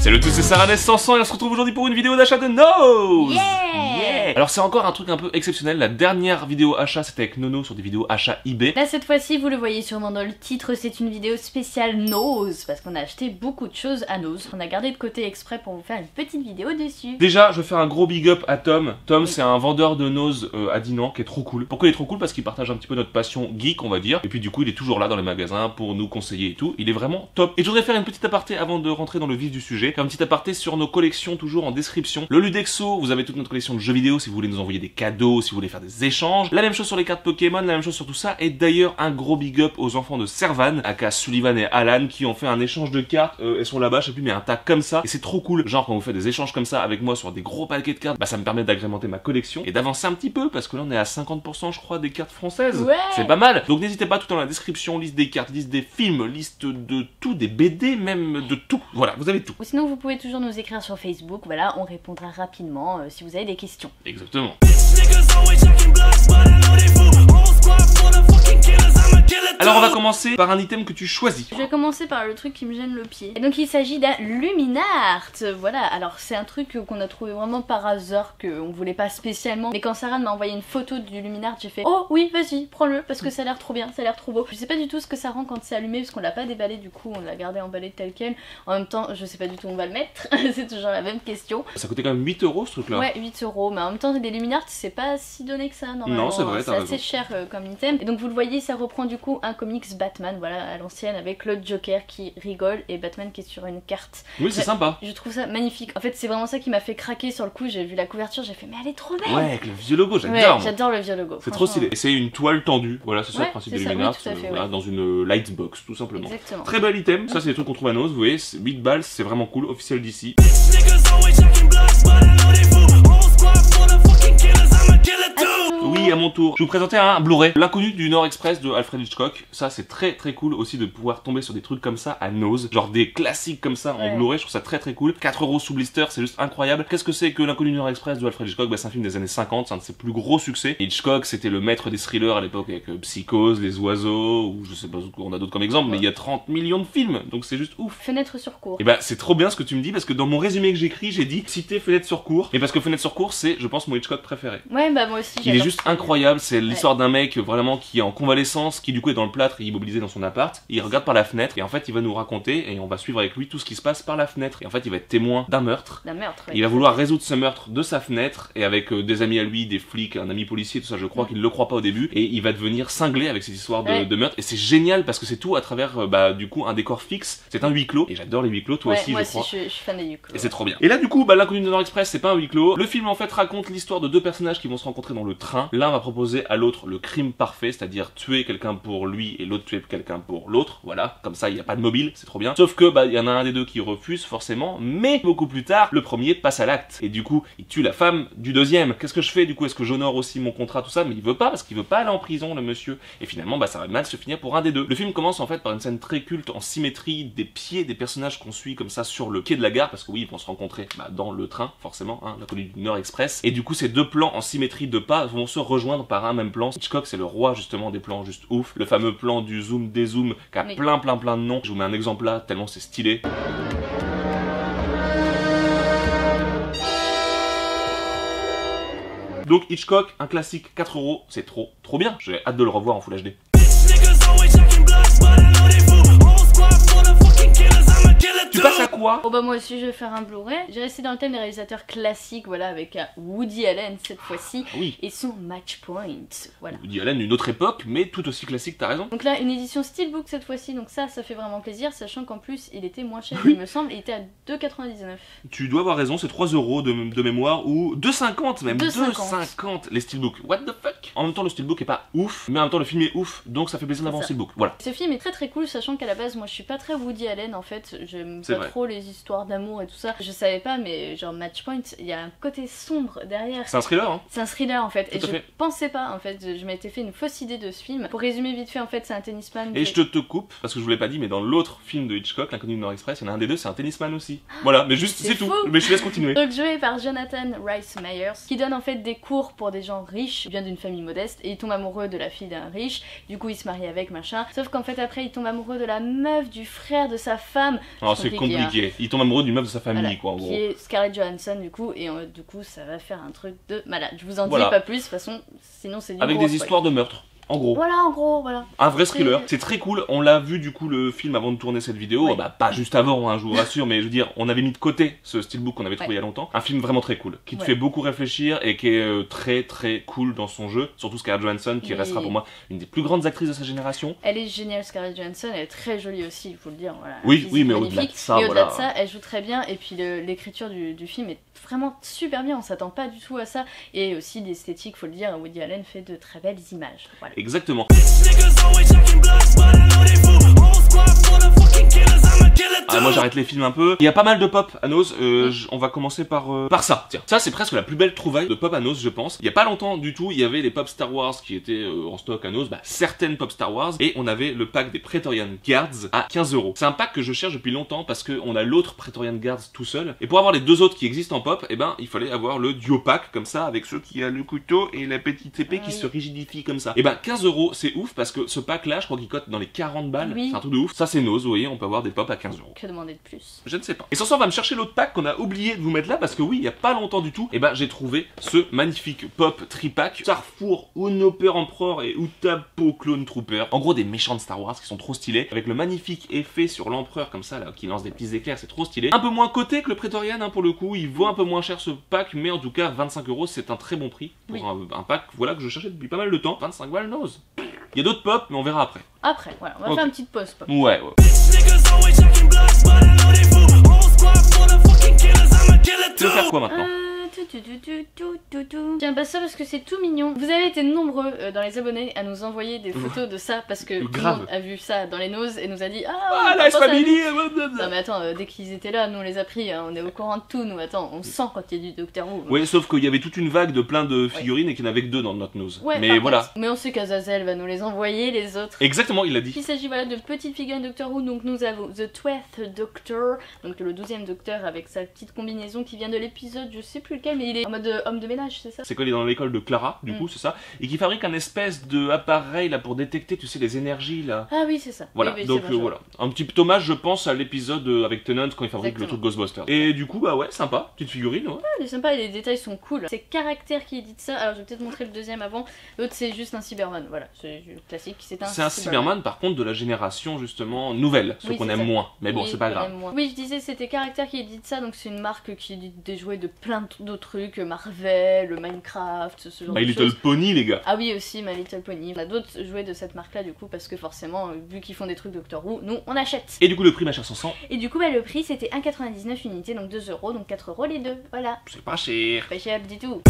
Salut à tous, c'est Sarah 500 et on se retrouve aujourd'hui pour une vidéo d'achat de Nose. Yeah. Alors c'est encore un truc un peu exceptionnel, la dernière vidéo achat c'était avec Nono sur des vidéos achat eBay. Là cette fois-ci, vous le voyez sûrement dans le titre, c'est une vidéo spéciale Nose, parce qu'on a acheté beaucoup de choses à Nose, qu'on a gardé de côté exprès pour vous faire une petite vidéo dessus. Déjà, je vais faire un gros big up à Tom. Tom, c'est un vendeur de Nose à Dinan qui est trop cool. Pourquoi il est trop cool? Parce qu'il partage un petit peu notre passion geek, on va dire. Et puis du coup, il est toujours là dans les magasins pour nous conseiller et tout. Il est vraiment top. Et je voudrais faire une petite aparté avant de rentrer dans le vif du sujet. Faire un petit aparté sur nos collections, toujours en description. Le Ludexo, vous avez toute notre collection de jeux vidéo si vous voulez nous envoyer des cadeaux, si vous voulez faire des échanges. La même chose sur les cartes Pokémon, la même chose sur tout ça. Et d'ailleurs, un gros big up aux enfants de Servan, aka Sullivan et Alan, qui ont fait un échange de cartes. Elles sont là-bas, je sais plus, mais un tas comme ça. Et c'est trop cool. Genre, quand vous faites des échanges comme ça avec moi sur des gros paquets de cartes, bah ça me permet d'agrémenter ma collection et d'avancer un petit peu, parce que là on est à 50% je crois des cartes françaises. Ouais. C'est pas mal. Donc n'hésitez pas, tout dans la description, liste des cartes, liste des films, liste de tout, des BD, même de tout. Voilà, vous avez tout. Ou sinon vous pouvez toujours nous écrire sur Facebook, voilà, on répondra rapidement si vous avez des questions. Exactement. Alors on va commencer par un item que tu choisis. Je vais commencer par le truc qui me gêne le pied. Et donc il s'agit d'un Luminart. Voilà, alors c'est un truc qu'on a trouvé vraiment par hasard, qu'on voulait pas spécialement. Mais quand Sarah m'a envoyé une photo du Luminart, j'ai fait oh oui vas-y, prends-le parce que ça a l'air trop bien, ça a l'air trop beau. Je sais pas du tout ce que ça rend quand c'est allumé parce qu'on l'a pas déballé, du coup on l'a gardé emballé tel quel. En même temps je sais pas du tout où on va le mettre, c'est toujours la même question. Ça coûtait quand même 8 € ce truc là. Ouais, 8 €, mais en même temps des Luminart c'est pas si donné que ça normalement. Non c'est vrai, t'as raison. C'est assez cher comme item. Et donc vous le voyez, ça reprend du coup un comics Batman, voilà, à l'ancienne, avec le Joker qui rigole et Batman qui est sur une carte. Oui c'est sympa. Je trouve ça magnifique. En fait c'est vraiment ça qui m'a fait craquer sur le coup, j'ai vu la couverture, j'ai fait mais elle est trop belle. Ouais, avec le vieux logo, j'adore. Ouais, j'adore le vieux logo. C'est trop stylé. Et c'est une toile tendue, voilà, c'est ça le principe des Luminart, voilà, ouais. dans une lightbox tout simplement. Exactement. Très bel item, ça c'est des trucs qu'on trouve à Nose, vous voyez, 8 balles, c'est vraiment cool, officiel d'ici. Oui, à mon tour, je vais vous présenter un Blu-ray, L'inconnu du Nord Express de Alfred Hitchcock. Ça c'est très cool aussi de pouvoir tomber sur des trucs comme ça à Nose, genre des classiques comme ça en Blu-ray, je trouve ça très cool. 4 € sous blister, c'est juste incroyable. Qu'est-ce que c'est que L'inconnu du Nord Express de Alfred Hitchcock? Bah c'est un film des années 50, c'est un de ses plus gros succès. Hitchcock c'était le maître des thrillers à l'époque avec Psychose, Les Oiseaux, ou je sais pas, on a d'autres comme exemple, mais il y a 30 millions de films, donc c'est juste ouf. Fenêtre sur cour. Et bah c'est trop bien ce que tu me dis, parce que dans mon résumé que j'écris, j'ai dit citer Fenêtre sur cour, et parce que Fenêtre sur cour c'est, je pense, mon Hitchcock préféré. Ouais bah moi aussi. Il est juste incroyable, c'est l'histoire d'un mec vraiment qui est en convalescence, qui du coup est dans le plâtre et immobilisé dans son appart, il regarde par la fenêtre et en fait il va nous raconter et on va suivre avec lui tout ce qui se passe par la fenêtre. Et en fait il va être témoin d'un meurtre. D'un meurtre, ouais. Il va vouloir résoudre ce meurtre de sa fenêtre et avec des amis à lui, des flics, un ami policier, tout ça, je crois qu'il le croit pas au début, et il va devenir cinglé avec cette histoire de meurtre. Et c'est génial parce que c'est tout à travers du coup un décor fixe, c'est un huis clos, et j'adore les huis clos, toi aussi moi je crois. je suis fan des huis clos. Et c'est trop bien. Et là du coup L'inconnu du Nord Express c'est pas un huis clos. Le film en fait raconte l'histoire de deux personnages qui vont se rencontrer dans le train. L'un va proposer à l'autre le crime parfait, c'est-à-dire tuer quelqu'un pour lui et l'autre tuer quelqu'un pour l'autre, voilà, comme ça il n'y a pas de mobile, c'est trop bien. Sauf que il y en a un des deux qui refuse forcément, mais beaucoup plus tard, le premier passe à l'acte, et du coup il tue la femme du deuxième. Qu'est-ce que je fais du coup? Est-ce que j'honore aussi mon contrat, tout ça? Mais il veut pas, parce qu'il veut pas aller en prison le monsieur, et finalement ça va mal se finir pour un des deux. Le film commence en fait par une scène très culte en symétrie des pieds des personnages qu'on suit comme ça sur le quai de la gare, parce que oui ils vont se rencontrer dans le train forcément, hein, L'inconnu du Nord Express, et du coup ces deux plans en symétrie de pas vont se rejoindre par un même plan. Hitchcock c'est le roi justement des plans juste ouf, le fameux plan du zoom dézoom qui a plein de noms. Je vous mets un exemple là tellement c'est stylé. Donc Hitchcock, un classique, 4 €, c'est trop bien. J'ai hâte de le revoir en Full HD. Tu passes à quoi? Oh bah moi aussi je vais faire un Blu-ray. J'ai resté dans le thème des réalisateurs classiques, voilà, avec un Woody Allen cette fois-ci, et son Match Point, voilà. Woody Allen d'une autre époque, mais tout aussi classique, t'as raison. Donc là une édition Steelbook cette fois-ci, donc ça fait vraiment plaisir, sachant qu'en plus il était moins cher, il me semble, il était à 2,99 €. Tu dois avoir raison, c'est 3 € de mémoire, ou 2,50 même, 2,50 les Steelbooks, what the fuck. En même temps le Steelbook est pas ouf, mais en même temps le film est ouf, donc ça fait plaisir d'avoir un Steelbook, voilà. Ce film est très cool, sachant qu'à la base moi je suis pas très Woody Allen en fait, j'aime pas trop les histoires d'amour et tout ça. Je savais pas, mais genre Matchpoint, il y a un côté sombre derrière. C'est un thriller, hein. C'est un thriller en fait, Tout et à je fait. pensais pas en fait, je m'étais fait une fausse idée de ce film. Pour résumer vite fait, en fait, c'est un tennisman. Et je te coupe, parce que je vous l'ai pas dit, mais dans l'autre film de Hitchcock, L'inconnu du Nord Express, il y en a un des deux, c'est un tennisman aussi. Voilà, mais juste, c'est tout. fou. Mais je te laisse continuer. Donc joué par Jonathan Rhys Meyers, qui donne en fait des cours pour des gens riches, il vient d'une famille modeste, et il tombe amoureux de la fille d'un riche, du coup il se marie avec, machin. Sauf qu'en fait après il tombe amoureux de la meuf du frère de sa femme. Alors c'est compliqué. Il tombe amoureux d'une meuf de sa famille, Voilà, quoi, en gros. qui est Scarlett Johansson du coup, et du coup ça va faire un truc de malade. Je vous en dis Voilà. pas plus, de toute façon, sinon c'est du Avec gros des spoil. histoires de meurtre. En gros. Voilà, en gros, voilà. Un vrai thriller, c'est très cool. On l'a vu du coup le film avant de tourner cette vidéo, Ouais. bah pas juste avant, hein, je vous rassure, mais je veux dire, on avait mis de côté ce steelbook qu'on avait trouvé Ouais. il y a longtemps. Un film vraiment très cool, qui te Ouais. fait beaucoup réfléchir et qui est très très cool dans son jeu. Surtout Scarlett Johansson, qui Oui. restera pour moi une des plus grandes actrices de sa génération. Elle est géniale, Scarlett Johansson, elle est très jolie aussi, il faut le dire. Voilà, Oui, physique oui, mais au-delà magnifique. de ça, Mais au-delà voilà. de ça, elle joue très bien, et puis l'écriture du film est vraiment super bien, on s'attend pas du tout à ça. Et aussi l'esthétique, faut le dire, Woody Allen fait de très belles images. Voilà. Exactement. Ah, moi j'arrête les films un peu. Il y a pas mal de pop à Nose. On va commencer par ça. Tiens, ça c'est presque la plus belle trouvaille de pop à Nose, je pense. Il y a pas longtemps du tout, il y avait les pop Star Wars qui étaient en stock à Nose, bah certaines pop Star Wars, et on avait le pack des Praetorian Guards à 15€. C'est un pack que je cherche depuis longtemps parce que on a l'autre Praetorian Guards tout seul, et pour avoir les deux autres qui existent en pop, eh ben il fallait avoir le duo pack comme ça avec ceux qui a le couteau et la petite épée qui Oui. se rigidifie comme ça. Et ben 15€ c'est ouf parce que ce pack là, je crois qu'il cote dans les 40 balles. Oui. C'est un truc de ouf. Ça c'est Nose, vous voyez, on peut avoir des pop à 15€. Que demander de plus? Je ne sais pas. Et sans ça, on va me chercher l'autre pack qu'on a oublié de vous mettre là parce que oui, il y a pas longtemps du tout, et ben j'ai trouvé ce magnifique pop tripack Starfour, Unoper Emperor et Utapo Clone Trooper. En gros, des méchants de Star Wars qui sont trop stylés, avec le magnifique effet sur l'empereur comme ça là, qui lance des petits éclairs, c'est trop stylé. Un peu moins coté que le Praetorian hein, pour le coup, il vaut un peu moins cher ce pack, mais en tout cas 25€, c'est un très bon prix pour Oui. un pack voilà que je cherchais depuis pas mal de temps. 25 balles Nose. Il y a d'autres pop, mais on verra après. Après, voilà, on va Ok. faire une petite pause pop. Ouais. Tu veux faire quoi maintenant? Tiens, bah ça parce que c'est tout mignon. Vous avez été nombreux dans les abonnés à nous envoyer des photos de ça parce que tout le Grave. monde a vu ça dans les noses et nous a dit Ah, la on pense à family. nous. Non mais attends, dès qu'ils étaient là, nous on les a pris, hein, on est au courant de tout, nous attends, on sent quand il y a du Docteur Who. Oui, sauf qu'il y avait toute une vague de plein de figurines et qu'il n'y en avait que deux dans notre nose. Ouais, mais par voilà. contre. Mais on sait qu'Azazel va nous les envoyer, les autres. Exactement, il l'a dit. Il s'agit voilà de petites figurines Doctor Who, donc nous avons The 12th Doctor, donc le 12e Docteur avec sa petite combinaison qui vient de l'épisode, je sais plus lequel, mais il est en mode homme de ménage, c'est ça? C'est quand il est dans l'école de Clara, du coup, c'est ça. Et qui fabrique un espèce de appareil là pour détecter, tu sais, les énergies là. Ah oui, c'est ça. Voilà, Oui, oui, donc c'est bon, je vois. voilà. Un petit hommage, je pense, à l'épisode avec Tennant quand il fabrique Exactement. le truc Ghostbusters. Et du coup, bah ouais, sympa, petite figurine, ouais. Ah, il est sympa et les détails sont cool. C'est Caractère qui édite ça, alors je vais peut-être montrer le deuxième avant. L'autre c'est juste un Cyberman, voilà, c'est classique, c'est C'est un Cyberman, par contre, de la génération justement nouvelle, ceux Oui, qu'on c'est aime ça. moins. Mais bon, Oui, c'est pas on grave. aime moins. Oui, je disais, c'était Caractère qui édite ça, donc c'est une marque qui édite des jouets de plein d'autres trucs, Marvel, Minecraft, ce genre My de Little choses. Pony, les gars. Ah oui, aussi My Little Pony. On a d'autres jouets de cette marque-là, du coup, parce que forcément, vu qu'ils font des trucs Doctor Who, nous on achète. Et du coup, le prix, ma chère Sansan, Et du coup, bah, le prix c'était 1,99 unité, donc 2€, donc 4€ les deux. Voilà, c'est pas cher. pas cher du tout.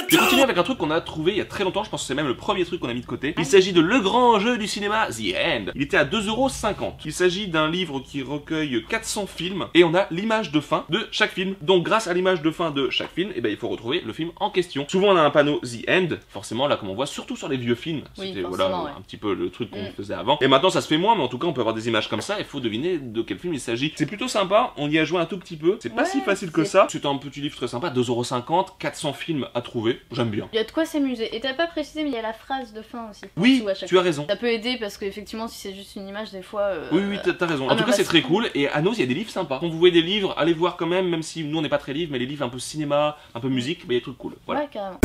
Je vais continuer avec un truc qu'on a trouvé il y a très longtemps, je pense que c'est même le premier truc qu'on a mis de côté. Il s'agit de Le Grand Jeu du cinéma, The End. Il était à 2,50€. Il s'agit d'un livre qui recueille 400 films et on a l'image de fin de chaque film. Donc grâce à l'image de fin de chaque film, eh ben, il faut retrouver le film en question. Souvent on a un panneau The End, forcément là comme on voit, surtout sur les vieux films. Oui, C'était forcément, voilà ouais. un petit peu le truc qu'on faisait avant. Et maintenant ça se fait moins, mais en tout cas on peut avoir des images comme ça, il faut deviner de quel film il s'agit. C'est plutôt sympa, on y a joué un tout petit peu. C'est pas Ouais, si facile que c'est- ça. C'est un petit livre très sympa, 2,50€, 400 films à trouver. J'aime bien. Il y a de quoi s'amuser. Et t'as pas précisé, mais il y a la phrase de fin aussi. Oui, En dessous, à chaque tu as raison. Ça peut aider parce qu'effectivement, si c'est juste une image, des fois. Oui, oui, t'as raison. En Ah tout non, cas, bah, c'est très c'est- cool. Et à Nose, il y a des livres sympas. Quand vous voyez des livres, allez voir quand même, même si nous on n'est pas très livres, mais les livres un peu cinéma, un peu musique, bah, il y a des trucs cool. Voilà. Ouais, carrément.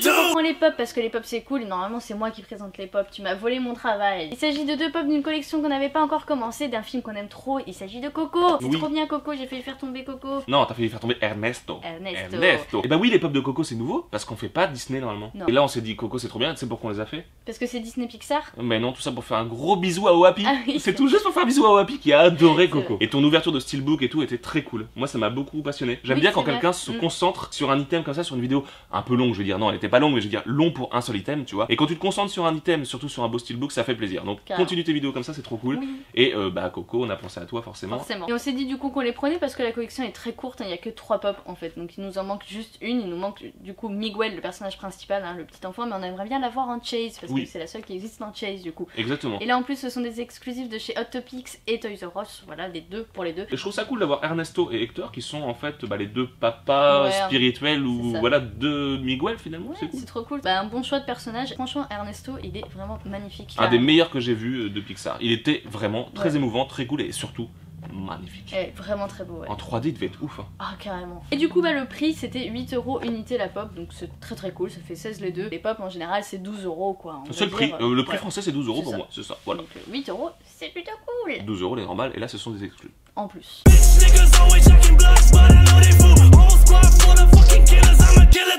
Je reprends les pop parce que les pop c'est cool et normalement c'est moi qui présente les pop, tu m'as volé mon travail. Il s'agit de deux pop d'une collection qu'on n'avait pas encore commencé, d'un film qu'on aime trop, il s'agit de Coco. C'est Oui. trop bien Coco, j'ai failli faire tomber Coco. Non, t'as fait faire tomber Ernesto. Ernesto. Et bah oui, les pop de Coco c'est nouveau, parce qu'on fait pas Disney normalement. Non. Et là on s'est dit Coco c'est trop bien, tu sais pourquoi on les a fait? Parce que c'est Disney Pixar. Mais non, tout ça pour faire un gros bisou à Oapi. Ah oui, C'est tout juste pour faire un bisou à Oapi qui a adoré Coco. vrai. Et ton ouverture de Steelbook et tout était très cool. Moi ça m'a beaucoup passionné. J'aime Oui, bien c'est quand vrai. quelqu'un se concentre sur un item comme ça, sur une vidéo un peu longue, je veux dire non, elle était pas longue, mais je veux dire long pour un seul item, tu vois. Et quand tu te concentres sur un item, surtout sur un beau steelbook, ça fait plaisir. Donc Carrément. continue tes vidéos comme ça, c'est trop cool. Oui. Et bah Coco, on a pensé à toi forcément. Forcément. Et on s'est dit du coup qu'on les prenait parce que la collection est très courte, il n'y a que 3 pop en fait, donc il nous en manque juste une, il nous manque du coup Miguel, le personnage principal, hein, le petit enfant, mais on aimerait bien l'avoir en Chase parce que c'est la seule qui existe en Chase du coup. Exactement. Et là en plus ce sont des exclusifs de chez Hot Topics et Toys R Us, voilà les deux pour les deux. Et je trouve ça cool d'avoir Ernesto et Hector qui sont en fait les deux papas spirituels ou voilà de Miguel finalement, Ouais, c'est cool. C'est trop cool. Bah, un bon choix de personnage. Franchement, Ernesto, il est vraiment magnifique. Un des meilleurs que j'ai vu de Pixar. Il était vraiment très émouvant, très cool et surtout magnifique. Vraiment très beau, ouais. En 3D, il devait être ouf. Hein. Ah, carrément. Et du coup, bah, le prix, c'était 8 € unité la pop, donc c'est très cool, ça fait 16 les deux. Les pop, en général, c'est 12 € quoi. C'est le prix. Le prix français, c'est 12 € pour moi, c'est ça. Voilà. Donc 8 € c'est plutôt cool. 12 € les normales, et là, ce sont des exclus. En plus.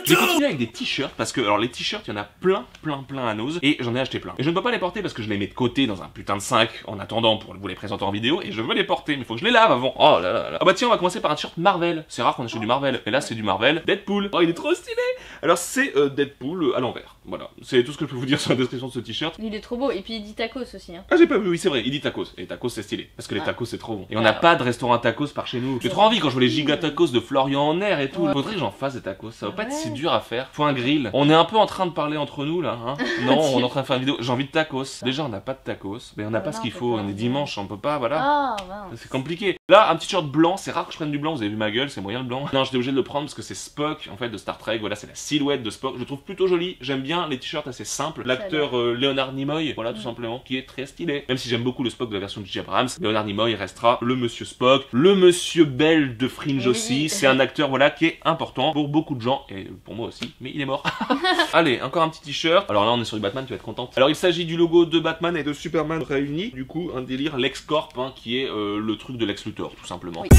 Je vais continuer avec des t-shirts parce que, alors les t-shirts, il y en a plein à Nose et j'en ai acheté plein. Et je ne peux pas les porter parce que je les mets de côté dans un putain de sac en attendant pour vous les présenter en vidéo et je veux les porter, mais il faut que je les lave avant. Oh là là là. Ah bah tiens, on va commencer par un t-shirt Marvel. C'est rare qu'on achète du Marvel. Et là, c'est du Marvel Deadpool. Oh, il est trop stylé. Alors, c'est Deadpool à l'envers. Voilà. C'est tout ce que je peux vous dire sur la description de ce t-shirt. Il est trop beau et puis il dit tacos aussi. Hein. Ah, j'ai pas vu, oui, c'est vrai, il dit tacos. Et tacos, c'est stylé. Parce que les tacos, c'est trop bon. Et on n'a pas de restaurant tacos par chez nous. J'ai trop envie quand je vois les giga tacos de Florian en air et tout. Faudrait que j'en fasse des tacos. Ça va pas être si dur à faire. Faut un grill. On est un peu en train de parler entre nous là, hein. Non, on est en train de faire une vidéo. J'ai envie de tacos. Déjà, on n'a pas de tacos. Mais on n'a pas ce qu'il faut. On est dimanche, on peut pas, voilà. Ah, c'est compliqué. Là, un petit t-shirt blanc. C'est rare que je prenne du blanc. Vous avez vu ma gueule, c'est moyen le blanc. Non, j'étais obligé de le prendre parce que c'est Spock en fait de Star Trek. Voilà, c'est la silhouette de Spock. Je le trouve plutôt joli. J'aime bien les t-shirts assez simples. L'acteur Leonard Nimoy, voilà, tout simplement, qui est très stylé. Même si j'aime beaucoup le Spock de la version de J. Abrams, Leonard Nimoy restera le monsieur Spock, le monsieur Bell de Fringe aussi. C'est un acteur, voilà, qui est important pour beaucoup de gens et pour moi aussi. Mais il est mort. Allez, encore un petit t-shirt. Alors là, on est sur du Batman, tu vas être contente. Alors, il s'agit du logo de Batman et de Superman réunis. Du coup, un délire LexCorp, hein, qui est le truc de Lex Luthor, tout simplement. Oui.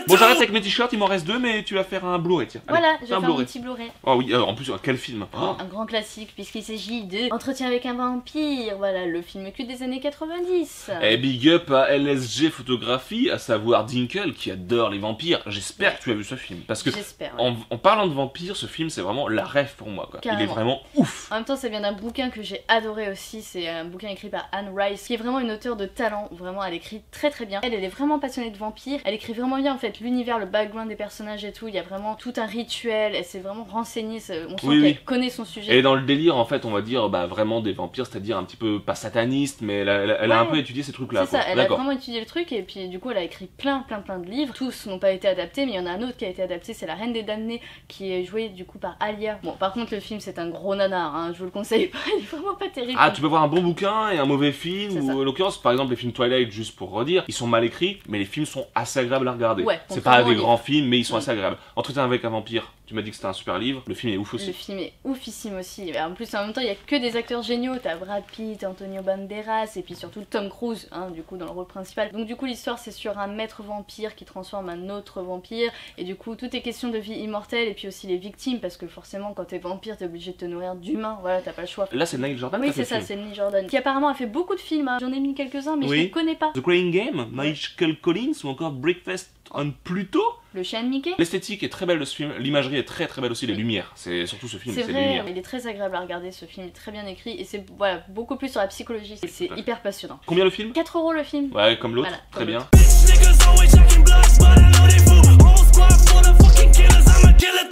Bon, j'arrête avec mes t-shirts, il m'en reste 2, mais tu vas faire un Blu-ray, tiens. Allez, voilà, je vais faire un petit Blu-ray. Oh oui, en plus, quel film. Oh. Un grand classique, puisqu'il s'agit de Entretien avec un vampire, voilà, le film culte des années 90. Et big up à LSG Photographie, à savoir Dinkle, qui adore les vampires. J'espère que tu as vu ce film. Parce que, en parlant de vampires, ce film, c'est vraiment la rêve pour moi, quoi. Il est vraiment ouf. En même temps, ça vient d'un bouquin que j'ai adoré aussi, c'est un bouquin écrit par Anne Rice, qui est vraiment une auteure de talent, vraiment, elle écrit très bien. Elle est vraiment passionnée de vampires, elle écrit vraiment bien, en fait, l'univers, le background des personnages et tout, il y a vraiment tout un rituel, elle s'est vraiment renseignée, on sent qu'elle connaît son sujet. Et dans le délire, en fait, on va dire, vraiment des vampires, c'est-à-dire un petit peu, pas sataniste, mais elle a un peu étudié ces trucs-là. C'est ça, elle a vraiment étudié le truc, et puis du coup, elle a écrit plein de livres. Tous n'ont pas été adaptés, mais il y en a un autre qui a été adapté, c'est La Reine des Damnés, qui est joué du coup par Alia. Bon, par contre, le film, c'est un gros nanar, hein, je vous le conseille pas, il est vraiment pas terrible. Ah, tu peux voir un bon bouquin et un mauvais film, ou en l'occurrence, par exemple, les films Twilight, juste pour redire, ils sont mal écrits, mais les films sont assez agréables à regarder. C'est pas des grands films, mais ils sont assez agréables. Entretien avec un vampire, tu m'as dit que c'était un super livre, le film est ouf aussi. Le film est oufissime aussi. En plus, en même temps, il y a que des acteurs géniaux. T'as Brad Pitt, Antonio Banderas, et puis surtout Tom Cruise, hein, du coup, dans le rôle principal. Donc du coup, l'histoire, c'est sur un maître vampire qui transforme un autre vampire, et du coup, tout est question de vie immortelle, et puis aussi les victimes, parce que forcément, quand t'es vampire, t'es obligé de te nourrir d'humains, voilà, t'as pas le choix. Là, c'est Neil Jordan. Oui, c'est ça, c'est Neil Jordan, qui apparemment a fait beaucoup de films, hein. J'en ai mis quelques-uns, mais je les connais pas. The Crying Game, Michael Collins, ou encore Breakfast on Pluto. Le chien de Mickey. L'esthétique est très belle de ce film, l'imagerie est très belle aussi, les lumières. C'est surtout ce film, c'est les lumières. Il est très agréable à regarder, ce film est très bien écrit et c'est voilà, beaucoup plus sur la psychologie, c'est hyper passionnant. Combien le film? 4 € le film. Ouais, comme l'autre, voilà, très bien.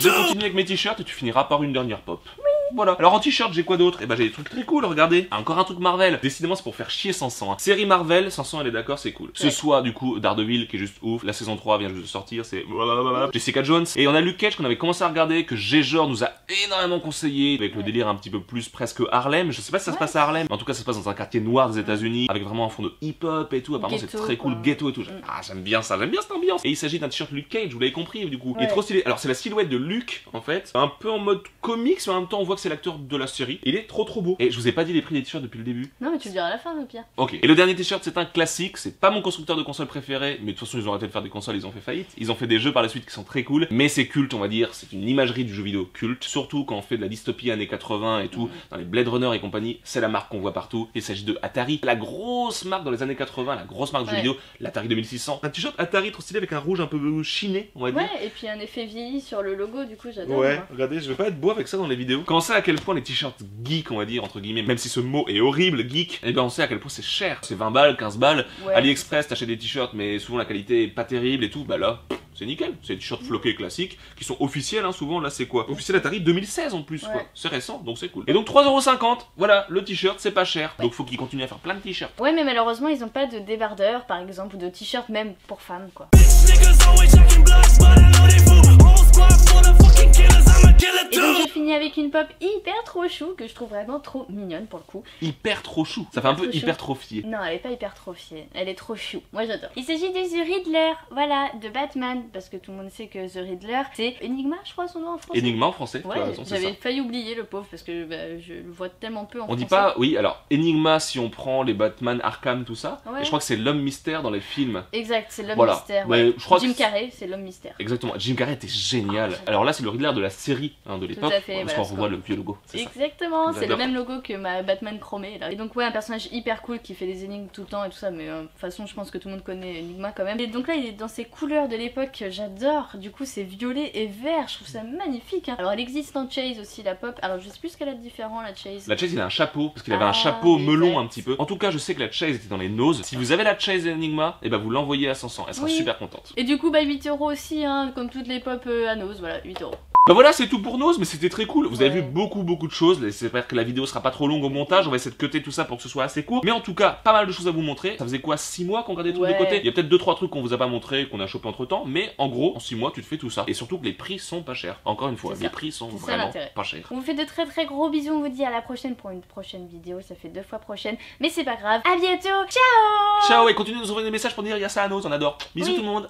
Je continue avec mes t-shirts et tu finiras par une dernière pop. Oui. Voilà. Alors en t-shirt, j'ai quoi d'autre? Eh ben j'ai des trucs très cool, regardez. Encore un truc Marvel. Décidément, c'est pour faire chier Sansan. Hein. Série Marvel, Sansan, elle est d'accord, c'est cool. Ce soit du coup Daredevil qui est juste ouf. La saison 3 vient juste de sortir, c'est Jessica Jones. Et on a Luke Cage qu'on avait commencé à regarder, que Géjor nous a énormément conseillé, avec le délire un petit peu plus presque Harlem. Je sais pas si ça se passe à Harlem, mais en tout cas ça se passe dans un quartier noir des États-Unis, avec vraiment un fond de hip-hop et tout. Apparemment c'est très cool, ghetto et tout. Ah, j'aime bien ça, j'aime bien cette ambiance. Et il s'agit d'un t-shirt Luke Cage, vous l'avez compris du coup. Il est trop stylé. Alors c'est la silhouette de Luke en fait, un peu en mode comics, mais en même temps on voit que que c'est l'acteur de la série. Il est trop beau. Et je vous ai pas dit les prix des t-shirts depuis le début. Non, mais tu le diras à la fin, au pire. Ok. Et le dernier t-shirt, c'est un classique. C'est pas mon constructeur de console préféré, mais de toute façon, ils ont arrêté de faire des consoles, ils ont fait faillite. Ils ont fait des jeux par la suite qui sont très cool, mais c'est culte, on va dire. C'est une imagerie du jeu vidéo culte. Surtout quand on fait de la dystopie années 80 et tout, dans les Blade Runner et compagnie, c'est la marque qu'on voit partout. Il s'agit de Atari, la grosse marque dans les années 80, la grosse marque du jeu vidéo, l'Atari 2600. Un t-shirt Atari trop stylé avec un rouge un peu chiné, on va dire. Ouais, et puis un effet vieilli sur le logo, du coup, j'adore. Ouais, moi. regardez, je vais pas être beau avec ça dans les vidéos. Quand on sait à quel point les t-shirts geek, on va dire, entre guillemets, même si ce mot est horrible, geek, et bien on sait à quel point c'est cher. C'est 20 balles, 15 balles. Ouais. AliExpress, t'achètes des t-shirts, mais souvent la qualité est pas terrible et tout, bah là, c'est nickel. C'est des t-shirts floqués classiques, qui sont officiels, hein, souvent, là c'est quoi? Officiel Atari 2016 en plus, quoi. C'est récent, donc c'est cool. Et donc 3,50€, voilà, le t-shirt, c'est pas cher. Donc faut qu'ils continuent à faire plein de t-shirts. Ouais, mais malheureusement, ils ont pas de débardeur, par exemple, ou de t-shirt même pour femmes, quoi. Et donc j'ai fini avec une pop hyper trop chou que je trouve vraiment trop mignonne pour le coup. Hyper trop chou, ça fait un peu trop chou. hypertrophié. Non, elle est pas hypertrophiée, elle est trop chou. Moi j'adore. Il s'agit de The Riddler, voilà, de Batman, parce que tout le monde sait que The Riddler, c'est Enigma, je crois son nom en français. Enigma en français, Ouais, tu as raison, c'est ça. j'avais failli oublier le pauvre parce que je le vois tellement peu en On français. dit pas, oui, alors Enigma si on prend les Batman, Arkham, tout ça, Ouais. et je crois que c'est l'homme mystère dans les films. Exact, c'est l'homme Voilà. mystère. Mais Ouais. je crois Jim que Carrey, c'est l'homme mystère. Exactement, Jim Carrey était génial. j'adore. Alors là, c'est le Riddler de la série hein, de l'époque, à fait, parce voilà, qu'on ce revoit qu'on- le vieux logo. C'est ça. Exactement, c'est le J'adore. même logo que ma Batman chromé là. Et donc ouais, un personnage hyper cool qui fait des énigmes tout le temps et tout ça, mais de toute façon je pense que tout le monde connaît Enigma quand même. Et donc là il est dans ses couleurs de l'époque que j'adore, du coup c'est violet et vert, je trouve ça magnifique. Hein. Alors elle existe en Chase aussi la pop, alors je sais plus ce qu'elle a de différent la Chase. La Chase, il a un chapeau, parce qu'il avait un Ah, chapeau melon exact. un petit peu. En tout cas, je sais que la Chase était dans les noses. Si vous avez la Chase Enigma, et ben vous l'envoyez à 500, elle sera Oui. super contente. Et du coup bah 8€ aussi, hein, comme toutes les pop à Nose, voilà 8€. Bah voilà, c'est tout pour Nose, mais c'était très cool. Vous avez Ouais. vu beaucoup de choses. J'espère que la vidéo sera pas trop longue au montage. On va essayer de cutter tout ça pour que ce soit assez court. Mais en tout cas, pas mal de choses à vous montrer. Ça faisait quoi, 6 mois qu'on regardait des trucs de Ouais. côté? Il y a peut-être 2-3 trucs qu'on vous a pas montré, qu'on a chopé entre temps. Mais en gros, en 6 mois, tu te fais tout ça. Et surtout que les prix sont pas chers. Encore une fois, C'est les ça. prix sont C'est ça, vraiment l'intérêt. pas chers. On vous fait de très gros bisous, on vous dit à la prochaine pour une prochaine vidéo, ça fait 2 fois prochaine, mais c'est pas grave. À bientôt, ciao. Ciao, et continuez de nous envoyer des messages pour dire il y a ça à Nose, on adore. Bisous Oui. tout le monde.